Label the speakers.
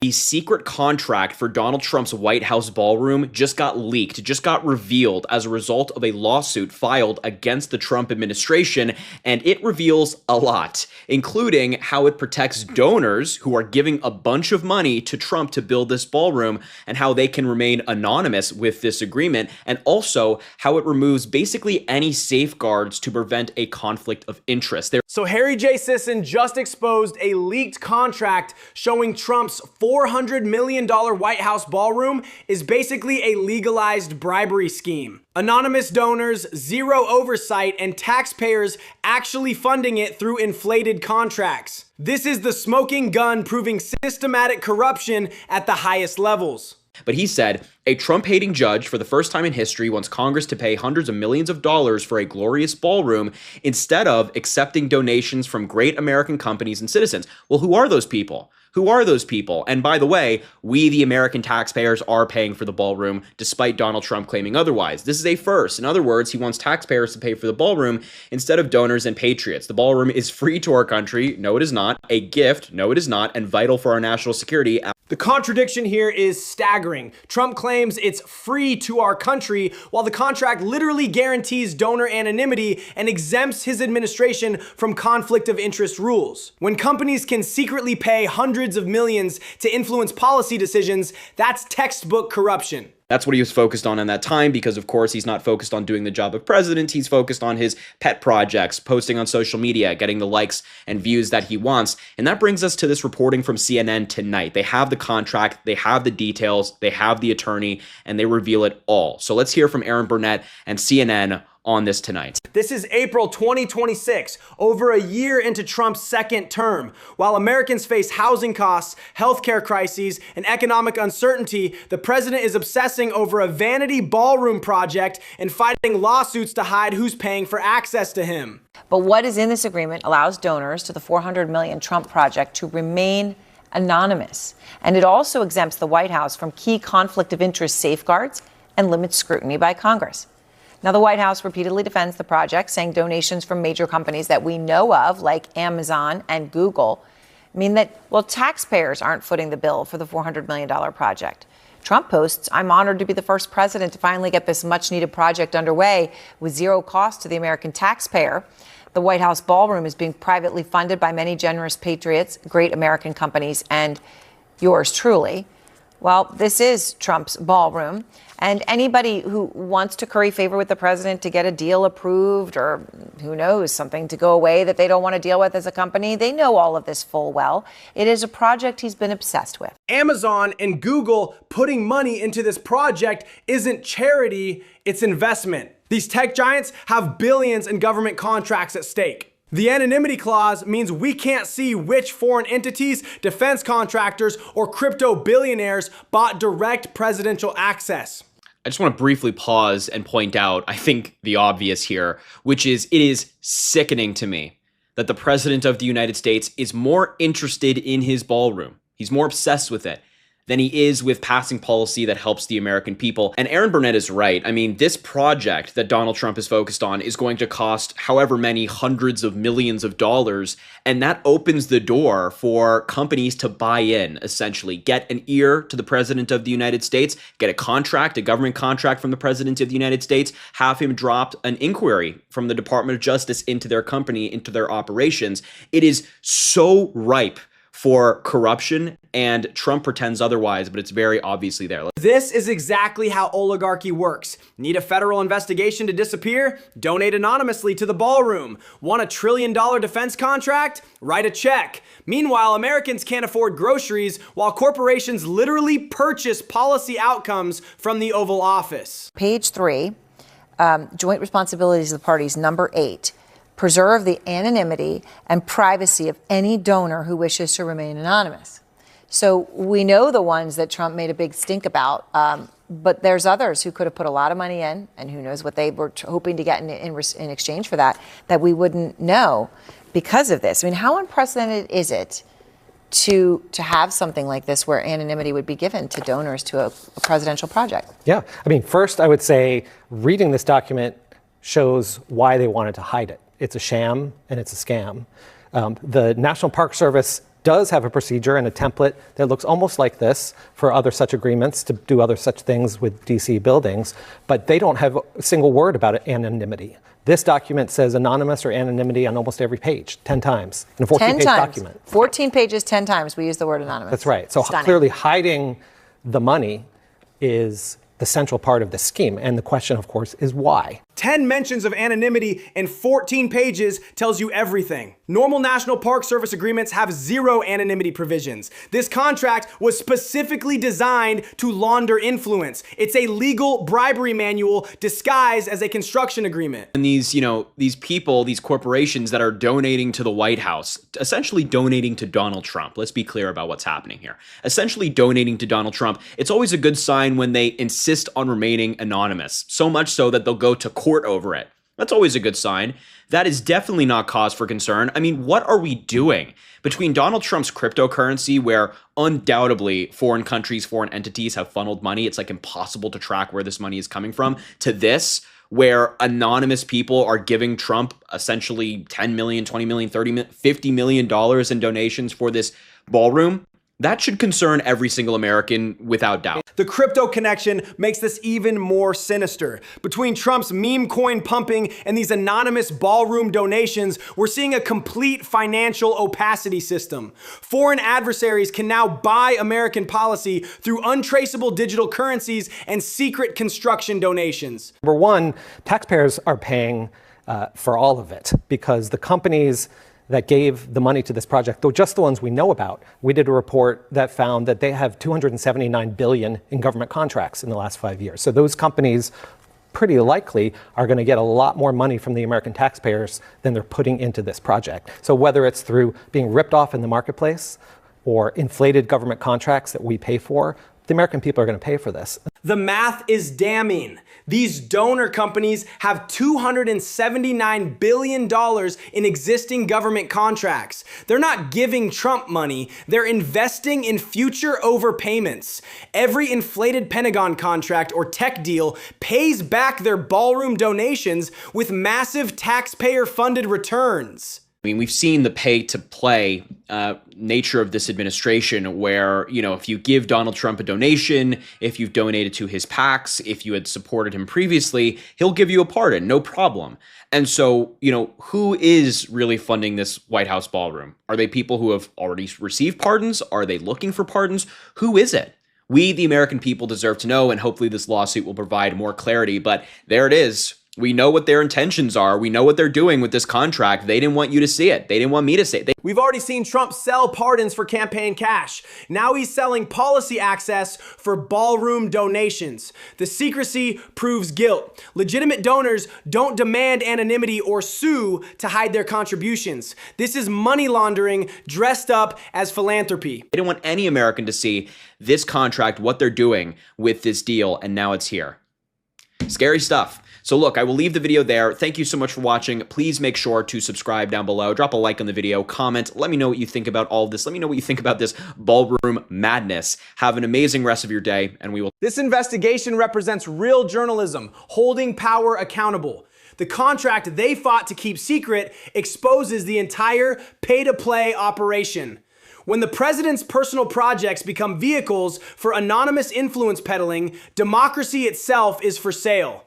Speaker 1: The secret contract for Donald Trump's White House ballroom just got leaked, just got revealed as a result of a lawsuit filed against the Trump administration, and it reveals a lot, including how it protects donors who are giving a bunch of money to Trump to build this ballroom and how they can remain anonymous with this agreement, and also how it removes basically any safeguards to prevent a conflict of interest.
Speaker 2: So Harry J. Sisson just exposed a leaked contract showing Trump's $400 million White House ballroom is basically a legalized bribery scheme. Anonymous donors, zero oversight, and taxpayers actually funding it through inflated contracts. This is the smoking gun proving systematic corruption at the highest levels.
Speaker 1: But he said, a Trump-hating judge for the first time in history wants Congress to pay hundreds of millions of dollars for a glorious ballroom instead of accepting donations from great American companies and citizens. Well, who are those people? Who are those people? And by the way, we, the American taxpayers, are paying for the ballroom, despite Donald Trump claiming otherwise. This is a first. In other words, he wants taxpayers to pay for the ballroom instead of donors and patriots. The ballroom is free to our country. No, it is not. A gift. No, it is not. And vital for our national security.
Speaker 2: The contradiction here is staggering. Trump claims it's free to our country, while the contract literally guarantees donor anonymity and exempts his administration from conflict of interest rules. When companies can secretly pay hundreds of millions to influence policy decisions, that's textbook corruption.
Speaker 1: That's what he was focused on in that time because, of course, he's not focused on doing the job of president. He's focused on his pet projects, posting on social media, getting the likes and views that he wants. And that brings us to this reporting from CNN tonight. They have the contract, they have the details, they have the attorney, and they reveal it all. So let's hear from Aaron Burnett and CNN on this tonight.
Speaker 2: This is April 2026, over a year into Trump's second term. While Americans face housing costs, healthcare crises, and economic uncertainty, the president is obsessing over a vanity ballroom project and fighting lawsuits to hide who's paying for access to him.
Speaker 3: But what is in this agreement allows donors to the $400 million Trump project to remain anonymous. And it also exempts the White House from key conflict of interest safeguards and limits scrutiny by Congress. Now, the White House repeatedly defends the project, saying donations from major companies that we know of, like Amazon and Google, mean that, well, taxpayers aren't footing the bill for the $400 million project. Trump posts, I'm honored to be the first president to finally get this much-needed project underway with zero cost to the American taxpayer. The White House ballroom is being privately funded by many generous patriots, great American companies, and yours truly. Well, this is Trump's ballroom, and anybody who wants to curry favor with the president to get a deal approved or, who knows, something to go away that they don't want to deal with as a company, they know all of this full well. It is a project he's been obsessed with.
Speaker 2: Amazon and Google putting money into this project isn't charity, it's investment. These tech giants have billions in government contracts at stake. The anonymity clause means we can't see which foreign entities, defense contractors, or crypto billionaires bought direct presidential access.
Speaker 1: I just want to briefly pause and point out, I think, the obvious here, which is it is sickening to me that the president of the United States is more interested in his ballroom. He's more obsessed with it than he is with passing policy that helps the American people. And Aaron Burnett is right. I mean, this project that Donald Trump is focused on is going to cost however many hundreds of millions of dollars. And that opens the door for companies to buy in, essentially, get an ear to the president of the United States, get a contract, a government contract from the president of the United States, have him drop an inquiry from the Department of Justice into their company, into their operations. It is so ripe for corruption, and Trump pretends otherwise, but it's very obviously there.
Speaker 2: This is exactly how oligarchy works. Need a federal investigation to disappear? Donate anonymously to the ballroom. Want $1 trillion defense contract? Write a check. Meanwhile, Americans can't afford groceries while corporations literally purchase policy outcomes from the Oval Office.
Speaker 3: Page 3, joint responsibilities of the parties, number 8. Preserve the anonymity and privacy of any donor who wishes to remain anonymous. So we know the ones that Trump made a big stink about, but there's others who could have put a lot of money in, and who knows what they were hoping to get in exchange for that we wouldn't know because of this. I mean, how unprecedented is it to have something like this where anonymity would be given to donors to a presidential project?
Speaker 4: Yeah, I mean, first I would say reading this document shows why they wanted to hide it. It's a sham and it's a scam. The National Park Service does have a procedure and a template that looks almost like this for other such agreements to do other such things with DC buildings, but they don't have a single word about anonymity. This document says anonymous or anonymity on almost every page, 10 times, in a 14-page document.
Speaker 3: 14 pages, 10 times we use the word anonymous.
Speaker 4: That's right. So
Speaker 3: Stunning.
Speaker 4: Clearly hiding the money is the central part of the scheme. And the question, of course, is why?
Speaker 2: 10 mentions of anonymity in 14 pages tells you everything. Normal National Park Service agreements have 0 anonymity provisions. This contract was specifically designed to launder influence. It's a legal bribery manual disguised as a construction agreement.
Speaker 1: And these people, these corporations that are donating to the White House, essentially donating to Donald Trump. Let's be clear about what's happening here. Essentially donating to Donald Trump. It's always a good sign when they insist on remaining anonymous, so much so that they'll go to court over it. That's always a good sign. That is definitely not cause for concern. I mean, what are we doing? Between Donald Trump's cryptocurrency, where undoubtedly foreign countries, foreign entities have funneled money, it's like impossible to track where this money is coming from, to this, where anonymous people are giving Trump essentially 10 million, 20 million, 30 million, $50 million in donations for this ballroom. That should concern every single American without doubt.
Speaker 2: The crypto connection makes this even more sinister. Between Trump's meme coin pumping and these anonymous ballroom donations, we're seeing a complete financial opacity system. Foreign adversaries can now buy American policy through untraceable digital currencies and secret construction donations.
Speaker 4: Number one, taxpayers are paying for all of it because the companies that gave the money to this project, though just the ones we know about, we did a report that found that they have $279 billion in government contracts in the last 5 years. So those companies pretty likely are going to get a lot more money from the American taxpayers than they're putting into this project. So whether it's through being ripped off in the marketplace or inflated government contracts that we pay for, the American people are going to pay for this.
Speaker 2: The math is damning. These donor companies have $279 billion in existing government contracts. They're not giving Trump money, they're investing in future overpayments. Every inflated Pentagon contract or tech deal pays back their ballroom donations with massive taxpayer-funded returns.
Speaker 1: I mean, we've seen the pay-to-play nature of this administration where, if you give Donald Trump a donation, if you've donated to his PACs, if you had supported him previously, he'll give you a pardon, no problem. And so, who is really funding this White House ballroom? Are they people who have already received pardons? Are they looking for pardons? Who is it? We, the American people, deserve to know, and hopefully this lawsuit will provide more clarity. But there it is. We know what their intentions are. We know what they're doing with this contract. They didn't want you to see it. They didn't want me to see it.
Speaker 2: We've already seen Trump sell pardons for campaign cash. Now he's selling policy access for ballroom donations. The secrecy proves guilt. Legitimate donors don't demand anonymity or sue to hide their contributions. This is money laundering dressed up as philanthropy.
Speaker 1: They didn't want any American to see this contract, what they're doing with this deal, and now it's here. Scary stuff. So look, I will leave the video there. Thank you so much for watching. Please make sure to subscribe down below. Drop a like on the video, comment. Let me know what you think about all of this. Let me know what you think about this ballroom madness. Have an amazing rest of your day, and we will.
Speaker 2: This investigation represents real journalism, holding power accountable. The contract they fought to keep secret exposes the entire pay-to-play operation. When the president's personal projects become vehicles for anonymous influence peddling, democracy itself is for sale.